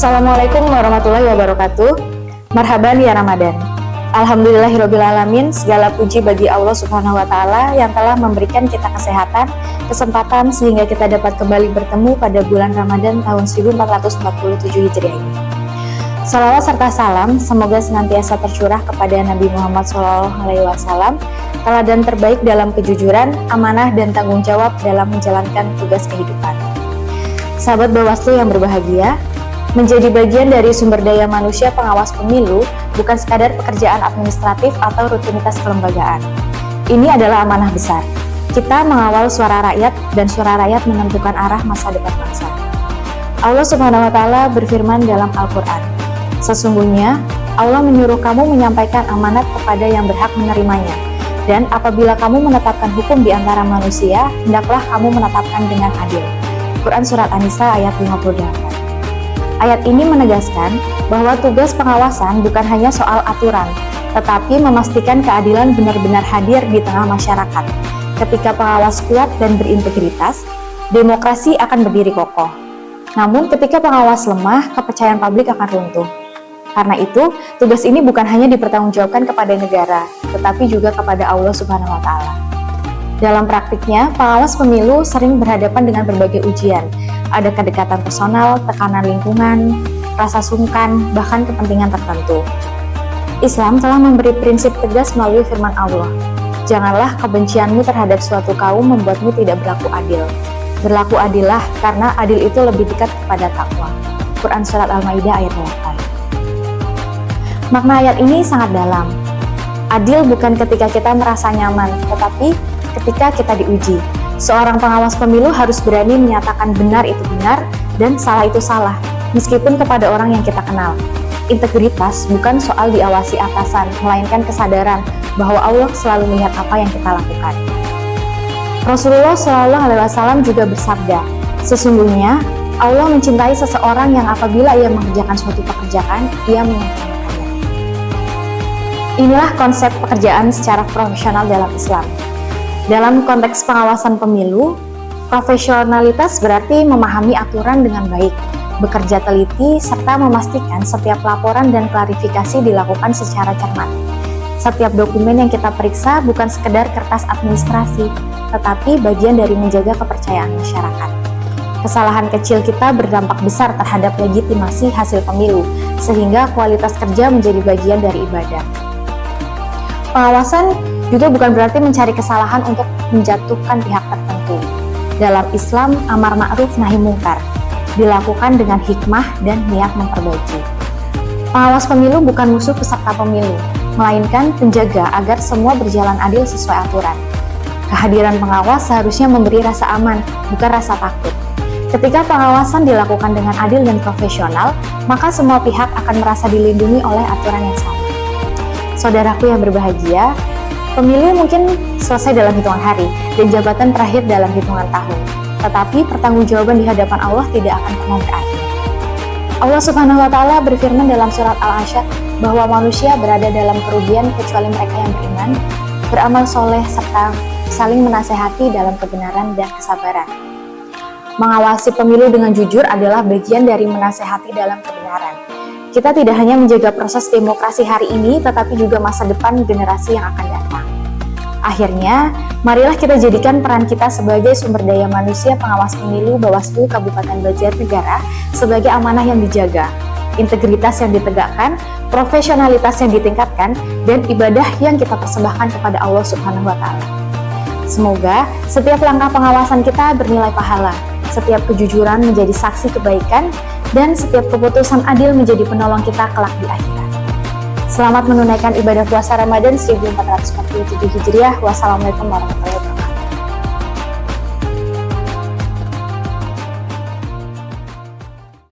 Assalamualaikum warahmatullahi wabarakatuh. Marhaban ya Ramadan. Alhamdulillahirrabbilalamin, segala puji bagi Allah Subhanahu wa Ta'ala yang telah memberikan kita kesehatan, kesempatan sehingga kita dapat kembali bertemu pada bulan Ramadan tahun 1447 Hijriah ini. Salawat serta salam semoga senantiasa tercurah kepada Nabi Muhammad SAW, teladan terbaik dalam kejujuran, amanah dan tanggung jawab dalam menjalankan tugas kehidupan. Sahabat Bawaslu yang berbahagia, menjadi bagian dari sumber daya manusia pengawas pemilu bukan sekadar pekerjaan administratif atau rutinitas kelembagaan. Ini adalah amanah besar. Kita mengawal suara rakyat dan suara rakyat menentukan arah masa depan bangsa. Allah Subhanahu wa Ta'ala berfirman dalam Al-Quran, sesungguhnya Allah menyuruh kamu menyampaikan amanat kepada yang berhak menerimanya, dan apabila kamu menetapkan hukum di antara manusia, hendaklah kamu menetapkan dengan adil. Quran Surat An-Nisa ayat 58. Ayat ini menegaskan bahwa tugas pengawasan bukan hanya soal aturan, tetapi memastikan keadilan benar-benar hadir di tengah masyarakat. Ketika pengawas kuat dan berintegritas, demokrasi akan berdiri kokoh. Namun ketika pengawas lemah, kepercayaan publik akan runtuh. Karena itu, tugas ini bukan hanya dipertanggungjawabkan kepada negara, tetapi juga kepada Allah Subhanahu wa Ta'ala. Dalam praktiknya, pengawas pemilu sering berhadapan dengan berbagai ujian. Ada kedekatan personal, tekanan lingkungan, rasa sungkan, bahkan kepentingan tertentu. Islam telah memberi prinsip tegas melalui firman Allah. Janganlah kebencianmu terhadap suatu kaum membuatmu tidak berlaku adil. Berlaku adillah, karena adil itu lebih dekat kepada takwa. Quran Surat Al-Maidah ayat 8. Makna ayat ini sangat dalam. Adil bukan ketika kita merasa nyaman, tetapi ketika kita diuji. Seorang pengawas pemilu harus berani menyatakan benar itu benar dan salah itu salah, meskipun kepada orang yang kita kenal. Integritas bukan soal diawasi atasan, melainkan kesadaran bahwa Allah selalu melihat apa yang kita lakukan. Rasulullah SAW juga bersabda, sesungguhnya Allah mencintai seseorang yang apabila ia mengerjakan suatu pekerjaan, ia menyempurnakannya. Inilah konsep pekerjaan secara profesional dalam Islam. Dalam konteks pengawasan pemilu, profesionalitas berarti memahami aturan dengan baik, bekerja teliti, serta memastikan setiap laporan dan klarifikasi dilakukan secara cermat. Setiap dokumen yang kita periksa bukan sekedar kertas administrasi, tetapi bagian dari menjaga kepercayaan masyarakat. Kesalahan kecil kita berdampak besar terhadap legitimasi hasil pemilu, sehingga kualitas kerja menjadi bagian dari ibadah. Pengawasan juga bukan berarti mencari kesalahan untuk menjatuhkan pihak tertentu. Dalam Islam, amar ma'ruf nahi mungkar dilakukan dengan hikmah dan niat memperbaiki. Pengawas pemilu bukan musuh peserta pemilu, melainkan penjaga agar semua berjalan adil sesuai aturan. Kehadiran pengawas seharusnya memberi rasa aman, bukan rasa takut. Ketika pengawasan dilakukan dengan adil dan profesional, maka semua pihak akan merasa dilindungi oleh aturan yang sama. Saudaraku yang berbahagia, pemilu mungkin selesai dalam hitungan hari dan jabatan terakhir dalam hitungan tahun. Tetapi pertanggungjawaban di hadapan Allah tidak akan pernah berakhir. Allah Subhanahu wa Ta'ala berfirman dalam surat Al-Asyad bahwa manusia berada dalam kerugian kecuali mereka yang beriman, beramal soleh serta saling menasehati dalam kebenaran dan kesabaran. Mengawasi pemilu dengan jujur adalah bagian dari menasehati dalam kebenaran. Kita tidak hanya menjaga proses demokrasi hari ini, tetapi juga masa depan generasi yang akan datang. Akhirnya, marilah kita jadikan peran kita sebagai sumber daya manusia pengawas pemilu Bawaslu Kabupaten Banjarnegara sebagai amanah yang dijaga, integritas yang ditegakkan, profesionalitas yang ditingkatkan, dan ibadah yang kita persembahkan kepada Allah Subhanahu wa Ta'ala. Semoga setiap langkah pengawasan kita bernilai pahala, setiap kejujuran menjadi saksi kebaikan, dan setiap keputusan adil menjadi penolong kita kelak di akhirat. Selamat menunaikan ibadah puasa Ramadan 1447 Hijriah. Wassalamualaikum warahmatullahi wabarakatuh.